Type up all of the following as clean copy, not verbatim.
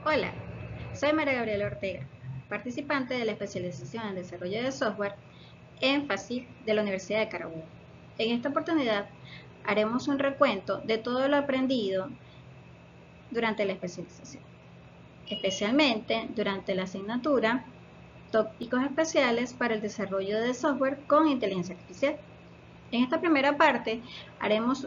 Hola, soy María Gabriela Ortega, participante de la especialización en desarrollo de software en FACIT de la Universidad de Carabobo. En esta oportunidad haremos un recuento de todo lo aprendido durante la especialización, especialmente durante la asignatura Tópicos especiales para el desarrollo de software con inteligencia artificial. En esta primera parte haremos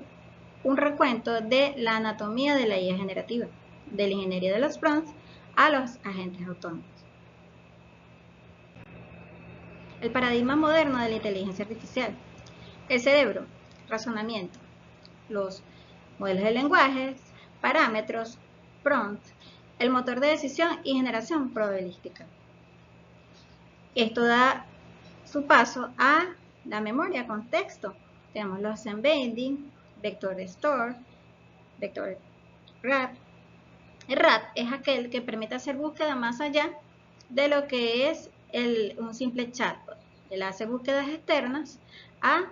un recuento de la anatomía de la IA generativa, de la ingeniería de los prompts a los agentes autónomos. El paradigma moderno de la inteligencia artificial. El cerebro, razonamiento, los modelos de lenguaje, parámetros, prompts, el motor de decisión y generación probabilística. Esto da su paso a la memoria con texto. Tenemos los embedding, vector store, vector wrap. El wrap es aquel que permite hacer búsqueda más allá de lo que es un simple chatbot. Él hace búsquedas externas a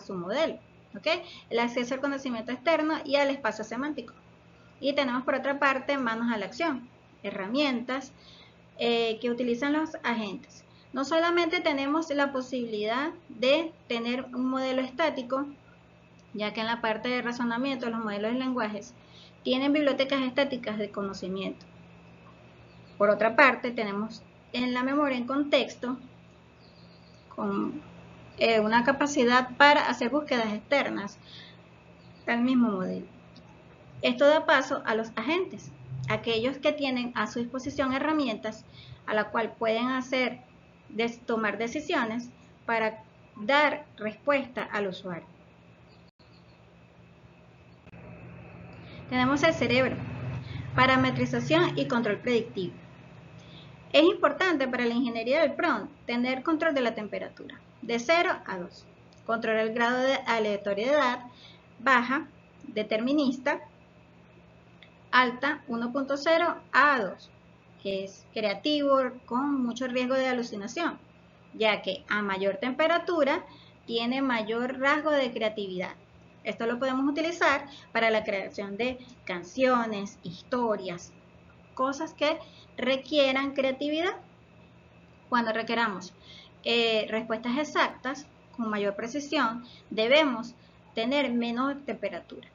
su modelo. ¿Okay? El acceso al conocimiento externo y al espacio semántico. Y tenemos por otra parte manos a la acción, herramientas que utilizan los agentes. No solamente tenemos la posibilidad de tener un modelo estático, ya que en la parte de razonamiento los modelos de lenguajes tienen bibliotecas estáticas de conocimiento. Por otra parte, tenemos en la memoria en contexto con una capacidad para hacer búsquedas externas al mismo modelo. Esto da paso a los agentes, aquellos que tienen a su disposición herramientas a la cual pueden tomar decisiones para dar respuesta al usuario. Tenemos el cerebro, parametrización y control predictivo. Es importante para la ingeniería del prompt tener control de la temperatura, de 0 a 2. Controlar el grado de aleatoriedad, baja, determinista, alta, 1.0 a 2, que es creativo con mucho riesgo de alucinación, ya que a mayor temperatura tiene mayor rasgo de creatividad. Esto lo podemos utilizar para la creación de canciones, historias, cosas que requieran creatividad. Cuando requeramos respuestas exactas con mayor precisión, debemos tener menos temperatura,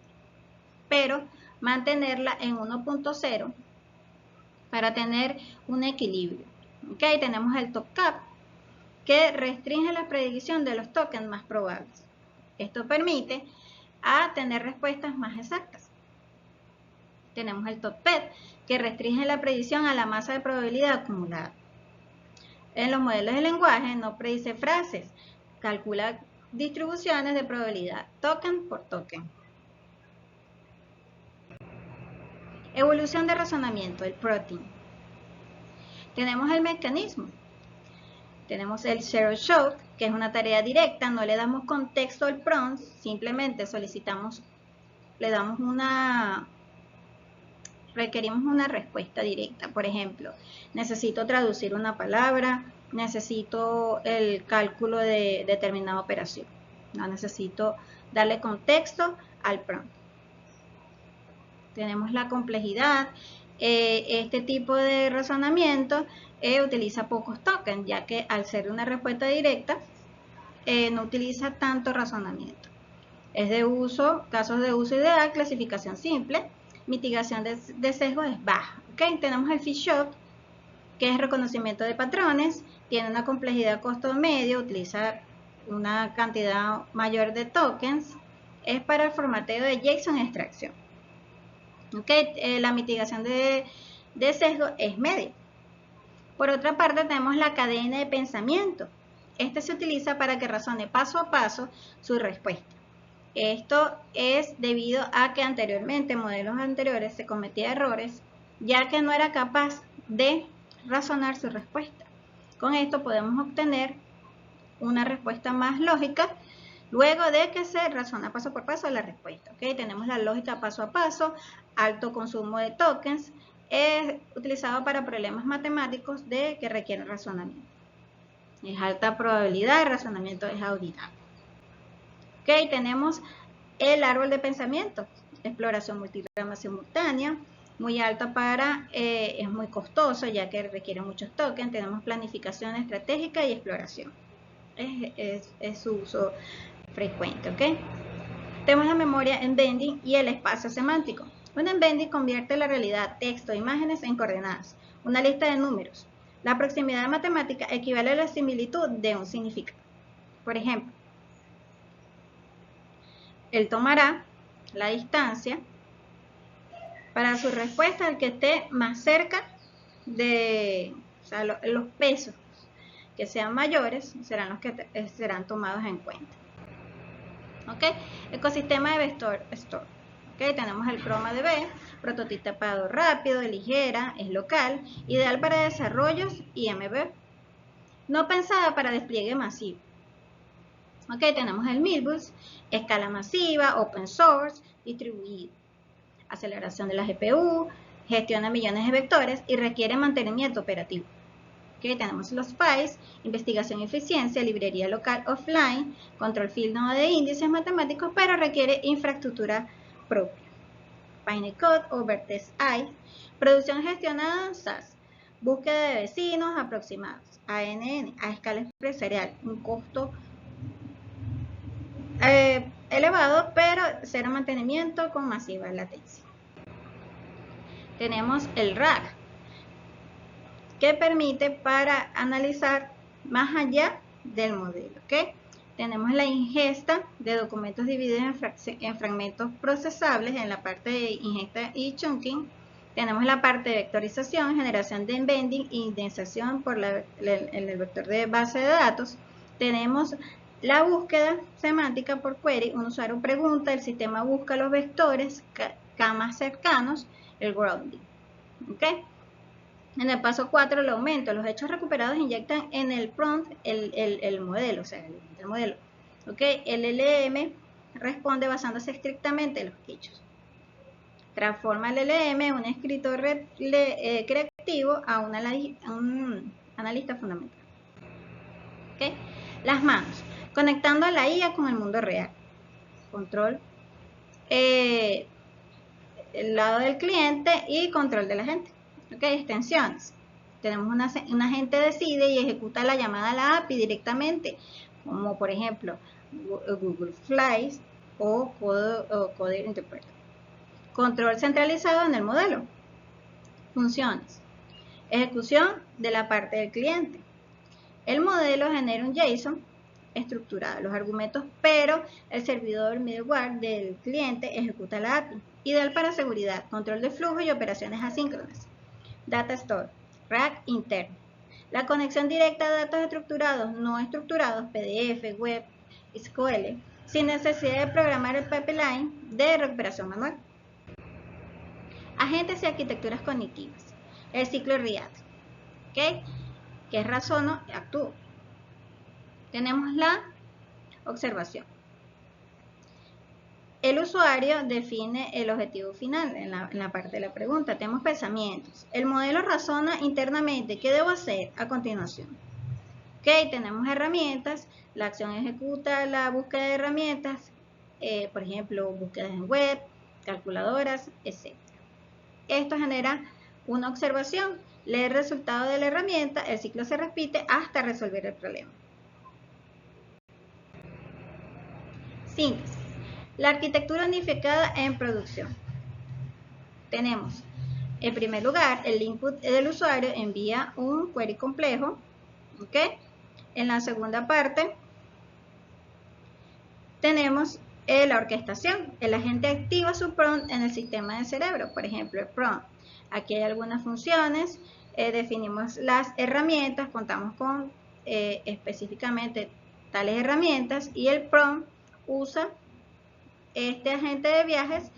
pero mantenerla en 1.0 para tener un equilibrio. ¿Okay? Tenemos el top cap, que restringe la predicción de los tokens más probables. Esto permite tener respuestas más exactas. Tenemos el top pet, que restringe la predicción a la masa de probabilidad acumulada. En los modelos de lenguaje no predice frases, calcula distribuciones de probabilidad, token por token. Evolución de razonamiento, el protein. Tenemos el mecanismo. Tenemos el zero shot, que es una tarea directa, no le damos contexto al prompt, simplemente requerimos una respuesta directa. Por ejemplo, necesito traducir una palabra, necesito el cálculo de determinada operación. No necesito darle contexto al prompt. Tenemos la complejidad. Este tipo de razonamiento utiliza pocos tokens, ya que al ser una respuesta directa, no utiliza tanto razonamiento. Es de uso, casos de uso ideal, clasificación simple, mitigación de sesgo es baja. ¿Okay? Tenemos el Fish-Shot, que es reconocimiento de patrones, tiene una complejidad costo medio, utiliza una cantidad mayor de tokens, es para el formateo de JSON y extracción. ¿Okay? La mitigación de sesgo es media. Por otra parte, tenemos la cadena de pensamiento. Este se utiliza para que razone paso a paso su respuesta. Esto es debido a que anteriormente, en modelos anteriores, se cometía errores, ya que no era capaz de razonar su respuesta. Con esto podemos obtener una respuesta más lógica luego de que se razona paso por paso la respuesta. ¿Okay? Tenemos la lógica paso a paso, alto consumo de tokens, es utilizado para problemas matemáticos que requieren razonamiento. Es alta probabilidad, el razonamiento es auditable. ¿Okay? Tenemos el árbol de pensamiento, exploración multirama simultánea, muy alta es muy costoso ya que requiere muchos tokens. Tenemos planificación estratégica y exploración. Es su uso frecuente, ¿ok? Tenemos la memoria embedding y el espacio semántico. Un embedding convierte la realidad, texto, imágenes en coordenadas, una lista de números. La proximidad matemática equivale a la similitud de un significado. Por ejemplo, él tomará la distancia para su respuesta al que esté más cerca de, o sea, los pesos que sean mayores serán los que serán tomados en cuenta. ¿Ok? Ecosistema de Vector Store. ¿Ok? Tenemos el ChromaDB, prototipado rápido, ligera, es local, ideal para desarrollos IMB. No pensada para despliegue masivo. ¿Ok? Tenemos el Milbus, escala masiva, open source, distribuido. Aceleración de la GPU, gestiona millones de vectores y requiere mantenimiento operativo. ¿Okay? Tenemos los PIs, investigación y eficiencia, librería local offline, control fino de índices matemáticos, pero requiere infraestructura propia. Pinecode o Vertex AI, producción gestionada SaaS, búsqueda de vecinos aproximados, ANN, a escala empresarial, un costo elevado, pero cero mantenimiento con masiva latencia. Tenemos el RAG, que permite para analizar más allá del modelo. ¿Okay? Tenemos la ingesta de documentos divididos en fragmentos procesables en la parte de ingesta y chunking. Tenemos la parte de vectorización, generación de embedding e indexación por en el vector de base de datos. Tenemos la búsqueda semántica por query. Un usuario pregunta, el sistema busca los vectores más cercanos, el grounding. ¿Okay? En el paso 4, el aumento. Los hechos recuperados inyectan en el prompt el modelo, o sea, el modelo. ¿Okay? El LLM responde basándose estrictamente en los hechos. Transforma el LLM en un escritor creativo a un analista fundamental. ¿Okay? Las manos. Conectando a la IA con el mundo real. Control. El lado del cliente y control de la gente. ¿Okay? Extensiones. Tenemos una gente decide y ejecuta la llamada a la API directamente, como por ejemplo Google Flies o Coder Interpreter. Control centralizado en el modelo. Funciones. Ejecución de la parte del cliente. El modelo genera un JSON estructurado, los argumentos, pero el servidor middleware del cliente ejecuta la API. Ideal para seguridad, control de flujo y operaciones asíncronas. Data Store, RAG interno. La conexión directa a datos estructurados, no estructurados, PDF, web, SQL, sin necesidad de programar el pipeline de recuperación manual. Agentes y arquitecturas cognitivas. El ciclo RIAD, ¿okay? Que es razono y actúo. Tenemos la observación. El usuario define el objetivo final en la parte de la pregunta. Tenemos pensamientos. El modelo razona internamente. ¿Qué debo hacer a continuación? Ok, tenemos herramientas. La acción ejecuta la búsqueda de herramientas. Por ejemplo, búsquedas en web, calculadoras, etc. Esto genera una observación. Lee el resultado de la herramienta. El ciclo se repite hasta resolver el problema. Síntesis. La arquitectura unificada en producción. Tenemos, en primer lugar, el input del usuario envía un query complejo. ¿Ok? En la segunda parte, tenemos la orquestación. El agente activa su prompt en el sistema del cerebro. Por ejemplo, el prompt. Aquí hay algunas funciones. Definimos las herramientas. Contamos con específicamente tales herramientas. Y el prompt usa este agente de viajes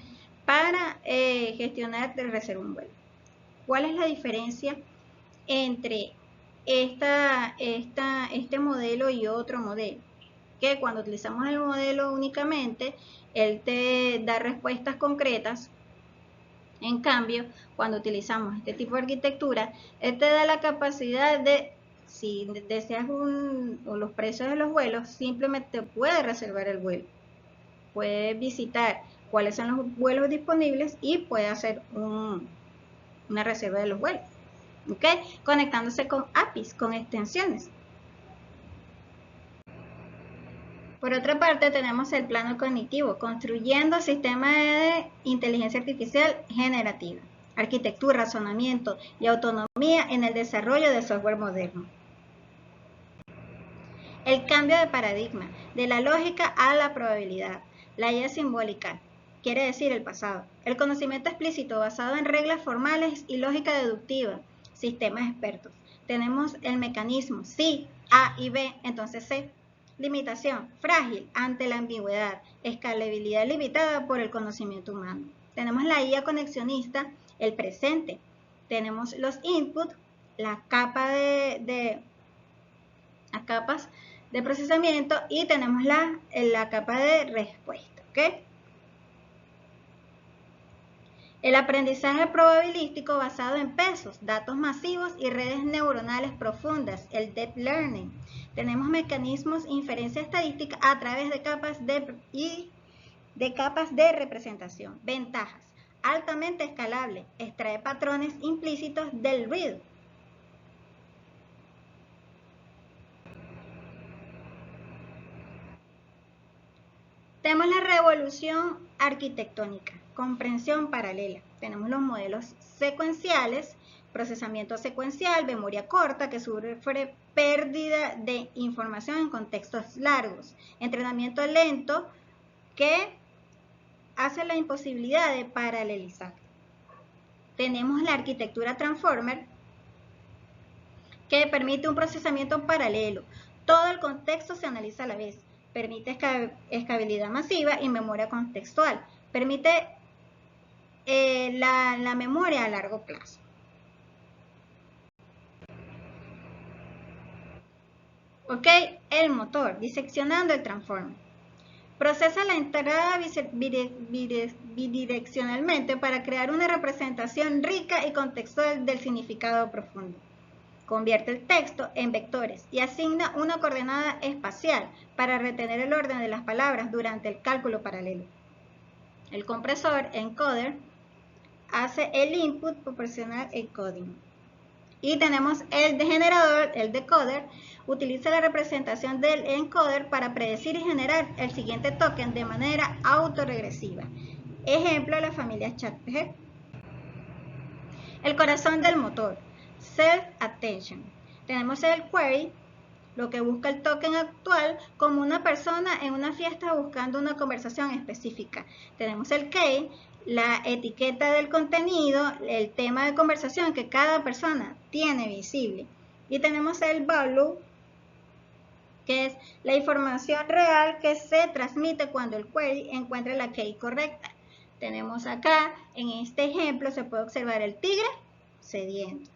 para gestionar de reserva un vuelo. ¿Cuál es la diferencia entre este modelo y otro modelo? Que cuando utilizamos el modelo únicamente, él te da respuestas concretas. En cambio, cuando utilizamos este tipo de arquitectura, él te da la capacidad de, si deseas los precios de los vuelos, simplemente puede reservar el vuelo. Puede visitar cuáles son los vuelos disponibles y puede hacer un una reserva de los vuelos, ¿ok? Conectándose con APIs, con extensiones. Por otra parte, tenemos el plano cognitivo, construyendo sistemas de inteligencia artificial generativa, arquitectura, razonamiento y autonomía en el desarrollo de software moderno. El cambio de paradigma, de la lógica a la probabilidad, la IA simbólica, quiere decir el pasado. El conocimiento explícito basado en reglas formales y lógica deductiva, sistemas expertos. Tenemos el mecanismo, sí, A y B, entonces C. Limitación, frágil ante la ambigüedad, escalabilidad limitada por el conocimiento humano. Tenemos la IA conexionista, el presente. Tenemos los inputs, las capas de procesamiento y tenemos la capa de respuesta, ¿ok? El aprendizaje probabilístico basado en pesos, datos masivos y redes neuronales profundas, el deep learning. Tenemos mecanismos de inferencia estadística a través de capas de representación. Ventajas: altamente escalable, extrae patrones implícitos del real. Tenemos la revolución arquitectónica, comprensión paralela. Tenemos los modelos secuenciales, procesamiento secuencial, memoria corta que sufre pérdida de información en contextos largos, entrenamiento lento que hace la imposibilidad de paralelizar. Tenemos la arquitectura transformer que permite un procesamiento paralelo. Todo el contexto se analiza a la vez. Permite escalabilidad masiva y memoria contextual. Permite la memoria a largo plazo. Ok, el motor, diseccionando el transformer. Procesa la entrada bidireccionalmente para crear una representación rica y contextual del significado profundo. Convierte el texto en vectores y asigna una coordenada espacial para retener el orden de las palabras durante el cálculo paralelo. El compresor, encoder, hace el input proporcional encoding. Y tenemos el generador, el decoder, utiliza la representación del encoder para predecir y generar el siguiente token de manera autorregresiva. Ejemplo, la familia ChatGPT. El corazón del motor, self-attention. Tenemos el query, lo que busca el token actual, como una persona en una fiesta buscando una conversación específica. Tenemos el key, la etiqueta del contenido, el tema de conversación que cada persona tiene visible. Y tenemos el value, que es la información real que se transmite cuando el query encuentra la key correcta. Tenemos acá, en este ejemplo, se puede observar el tigre sediento.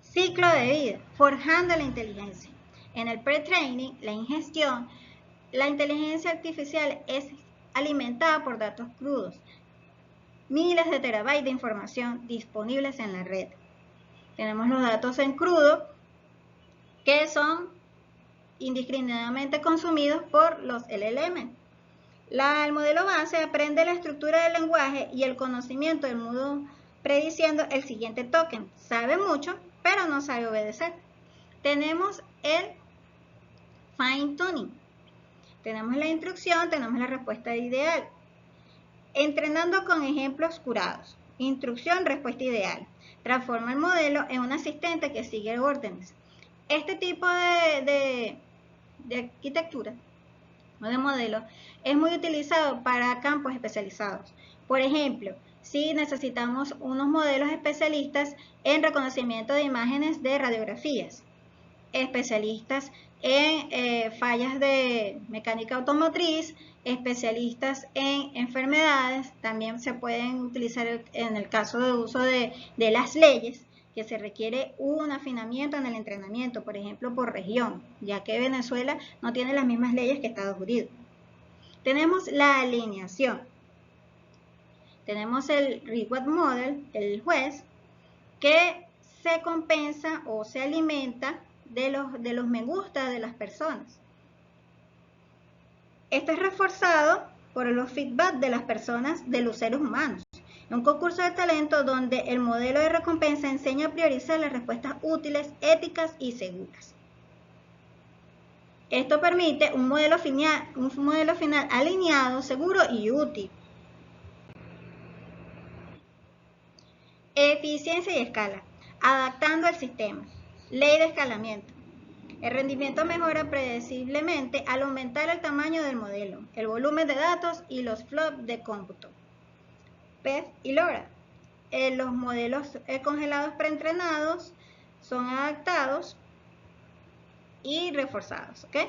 Ciclo de vida, forjando la inteligencia. En el pre-training, la ingestión, la inteligencia artificial es alimentada por datos crudos. Miles de terabytes de información disponibles en la red. Tenemos los datos en crudo que son indiscriminadamente consumidos por los LLM. El modelo base aprende la estructura del lenguaje y el conocimiento del modo prediciendo el siguiente token. Sabe mucho, pero no sabe obedecer. Tenemos el fine tuning. Tenemos la instrucción, tenemos la respuesta ideal. Entrenando con ejemplos curados. Instrucción, respuesta ideal. Transforma el modelo en un asistente que sigue órdenes. Este tipo de arquitectura o de modelo es muy utilizado para campos especializados. Por ejemplo, si necesitamos unos modelos especialistas en reconocimiento de imágenes de radiografías, especialistas en fallas de mecánica automotriz, especialistas en enfermedades, también se pueden utilizar en el caso de uso de las leyes, que se requiere un afinamiento en el entrenamiento, por ejemplo, por región, ya que Venezuela no tiene las mismas leyes que Estados Unidos. Tenemos la alineación. Tenemos el reward model, el juez, que se compensa o se alimenta de los me gusta de las personas. Esto es reforzado por los feedback de las personas, de los seres humanos. Un concurso de talento donde el modelo de recompensa enseña a priorizar las respuestas útiles, éticas y seguras. Esto permite un modelo final alineado, seguro y útil. Eficiencia y escala. Adaptando el sistema. Ley de escalamiento. El rendimiento mejora predeciblemente al aumentar el tamaño del modelo, el volumen de datos y los flops de cómputo. PEF y LoRa. Los modelos congelados preentrenados son adaptados y reforzados. ¿Okay?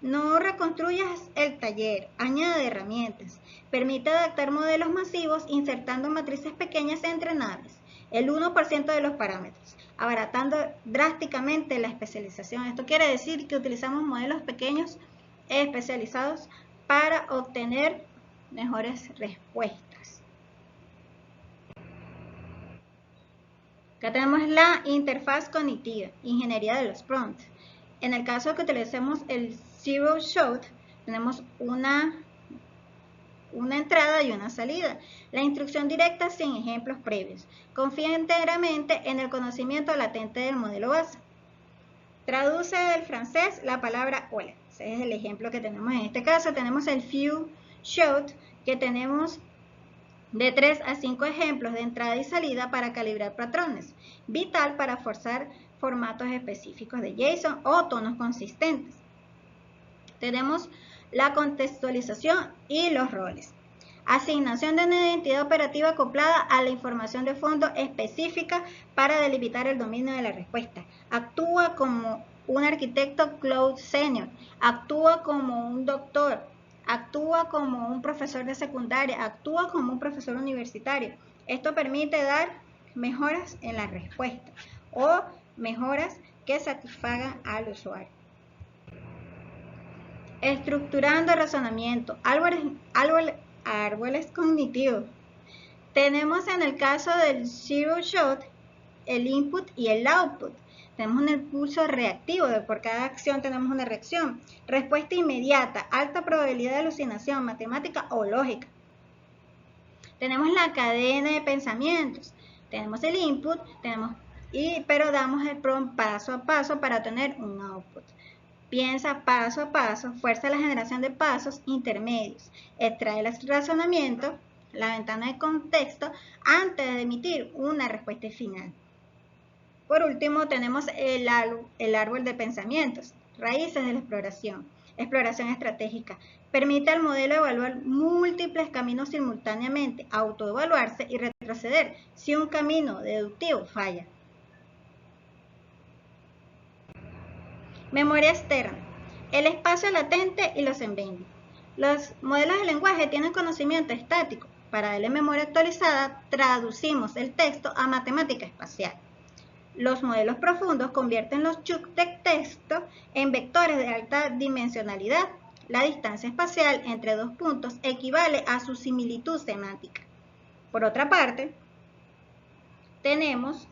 No reconstruyas el taller, añade herramientas. Permite adaptar modelos masivos insertando matrices pequeñas entrenables, el 1% de los parámetros, abaratando drásticamente la especialización. Esto quiere decir que utilizamos modelos pequeños especializados para obtener mejores respuestas. Acá tenemos la interfaz cognitiva, ingeniería de los prompts. En el caso que utilicemos el Zero Shot, tenemos una entrada y una salida. La instrucción directa sin ejemplos previos. Confía enteramente en el conocimiento latente del modelo base. Traduce del francés la palabra hola. Ese es el ejemplo que tenemos en este caso. Tenemos el Few Shot, que tenemos de 3 a 5 ejemplos de entrada y salida para calibrar patrones. Vital para forzar formatos específicos de JSON o tonos consistentes. Tenemos la contextualización y los roles. Asignación de una identidad operativa acoplada a la información de fondo específica para delimitar el dominio de la respuesta. Actúa como un arquitecto cloud senior, actúa como un doctor, actúa como un profesor de secundaria, actúa como un profesor universitario. Esto permite dar mejoras en la respuesta o mejoras que satisfagan al usuario. Estructurando razonamiento, árboles cognitivos. Tenemos en el caso del Zero Shot el input y el output. Tenemos un impulso reactivo, por cada acción tenemos una reacción. Respuesta inmediata, alta probabilidad de alucinación, matemática o lógica. Tenemos la cadena de pensamientos. Tenemos el input, pero damos el prompt paso a paso para tener un output. Piensa paso a paso, fuerza la generación de pasos intermedios, extrae el razonamiento, la ventana de contexto, antes de emitir una respuesta final. Por último, tenemos el árbol de pensamientos, raíces de la exploración estratégica. Permite al modelo evaluar múltiples caminos simultáneamente, autoevaluarse y retroceder si un camino deductivo falla. Memoria externa, el espacio latente y los embeddings. Los modelos de lenguaje tienen conocimiento estático. Para darle memoria actualizada, traducimos el texto a matemática espacial. Los modelos profundos convierten los chunks de texto en vectores de alta dimensionalidad. La distancia espacial entre dos puntos equivale a su similitud semántica. Por otra parte, tenemos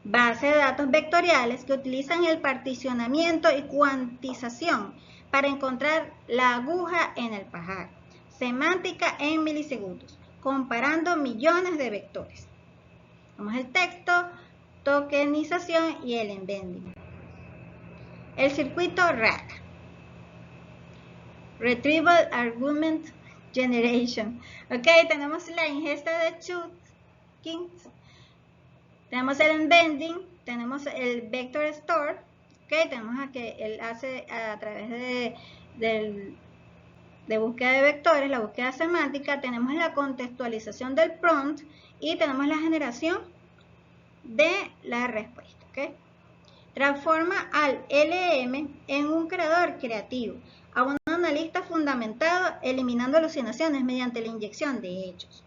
bases de datos vectoriales que utilizan el particionamiento y cuantización para encontrar la aguja en el pajar. Semántica en milisegundos, comparando millones de vectores. Tenemos el texto, tokenización y el embedding. El circuito RAG, Retrieval Argument Generation. Ok, tenemos la ingesta de chunks. Tenemos el embedding, tenemos el vector store, okay, tenemos a que él hace a través de búsqueda de vectores, la búsqueda semántica, tenemos la contextualización del prompt y tenemos la generación de la respuesta. Okay. Transforma al LM en un creador creativo, a un analista fundamentado, eliminando alucinaciones mediante la inyección de hechos.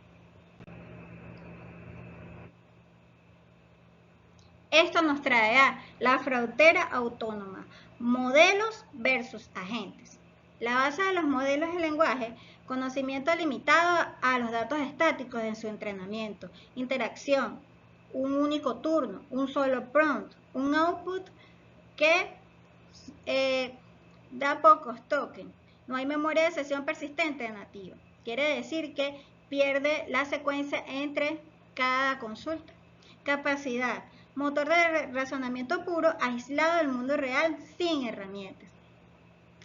Esto nos trae a la frontera autónoma, modelos versus agentes. La base de los modelos de lenguaje, conocimiento limitado a los datos estáticos en su entrenamiento, interacción, un único turno, un solo prompt, un output que da pocos tokens. No hay memoria de sesión persistente nativa. Quiere decir que pierde la secuencia entre cada consulta. Capacidad. Motor de razonamiento puro aislado del mundo real sin herramientas.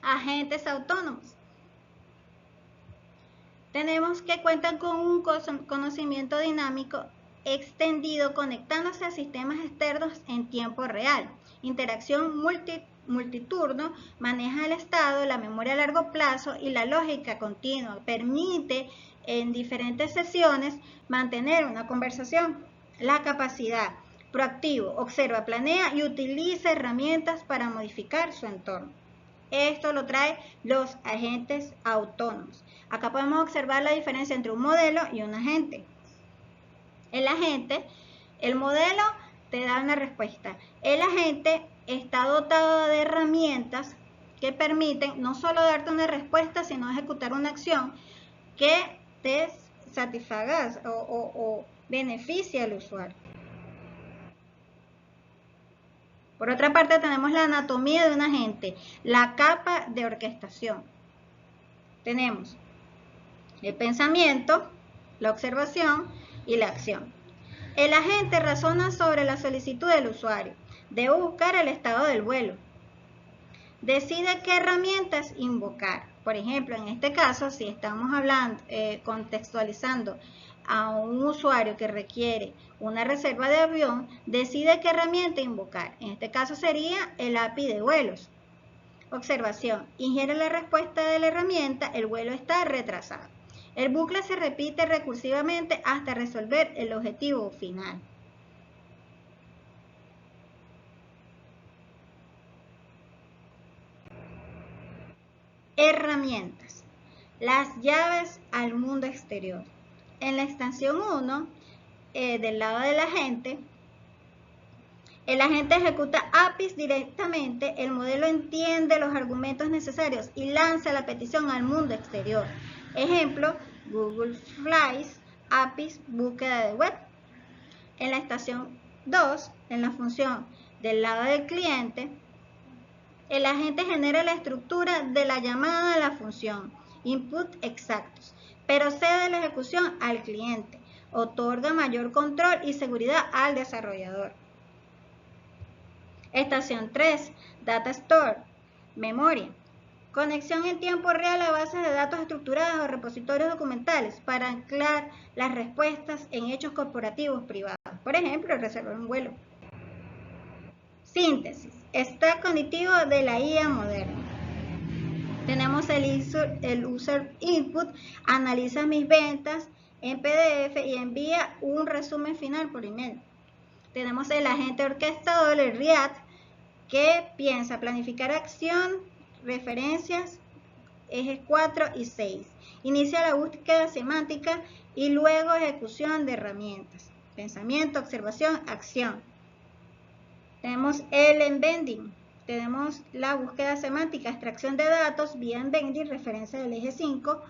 Agentes autónomos. Tenemos que cuentan con un conocimiento dinámico extendido conectándose a sistemas externos en tiempo real. Interacción multiturno, maneja el estado, la memoria a largo plazo y la lógica continua. Permite en diferentes sesiones mantener una conversación. La capacidad. Proactivo, observa, planea y utiliza herramientas para modificar su entorno. Esto lo trae los agentes autónomos. Acá podemos observar la diferencia entre un modelo y un agente. El modelo te da una respuesta. El agente está dotado de herramientas que permiten no solo darte una respuesta, sino ejecutar una acción que te satisfaga o beneficie al usuario. Por otra parte, tenemos la anatomía de un agente, la capa de orquestación. Tenemos el pensamiento, la observación y la acción. El agente razona sobre la solicitud del usuario. Debe buscar el estado del vuelo. Decide qué herramientas invocar. Por ejemplo, en este caso, si estamos hablando, contextualizando a un usuario que requiere una reserva de avión, decide qué herramienta invocar. En este caso sería el API de vuelos. Observación. Ingiere la respuesta de la herramienta, el vuelo está retrasado. El bucle se repite recursivamente hasta resolver el objetivo final. Herramientas. Las llaves al mundo exterior. En la extensión 1, del lado del agente, el agente ejecuta APIs directamente, el modelo entiende los argumentos necesarios y lanza la petición al mundo exterior. Ejemplo, Google Flights, APIs, búsqueda de web. En la estación 2, en la función del lado del cliente, el agente genera la estructura de la llamada a la función, input exactos, pero cede la ejecución al cliente, otorga mayor control y seguridad al desarrollador. Estación 3, Data Store, memoria. Conexión en tiempo real a bases de datos estructuradas o repositorios documentales para anclar las respuestas en hechos corporativos privados. Por ejemplo, reservar un vuelo. Síntesis. Stack cognitivo de la IA moderna. Tenemos el user input, analiza mis ventas en PDF y envía un resumen final por email. Tenemos el agente orquestador, el RIAT, que piensa, planificar acción, referencias, ejes 4 y 6. Inicia la búsqueda semántica y luego ejecución de herramientas. Pensamiento, observación, acción. Tenemos el embedding. Tenemos la búsqueda semántica, extracción de datos vía embedding, referencia del eje 5,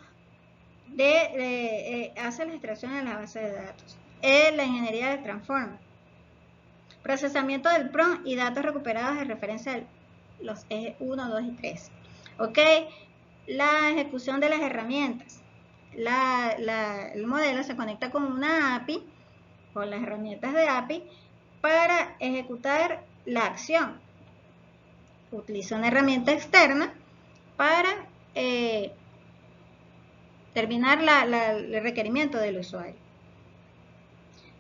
hace la extracción de la base de datos. La ingeniería de transformer. Procesamiento del prompt y datos recuperados de referencia de los ejes 1, 2 y 3. ¿Ok? La ejecución de las herramientas. El modelo se conecta con una API, con las herramientas de API, para ejecutar la acción. Utiliza una herramienta externa para terminar el requerimiento del usuario.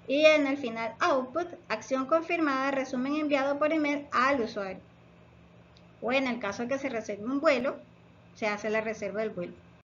Y en el final output, acción confirmada, resumen enviado por email al usuario. O en el caso de que se reserve un vuelo, se hace la reserva del vuelo.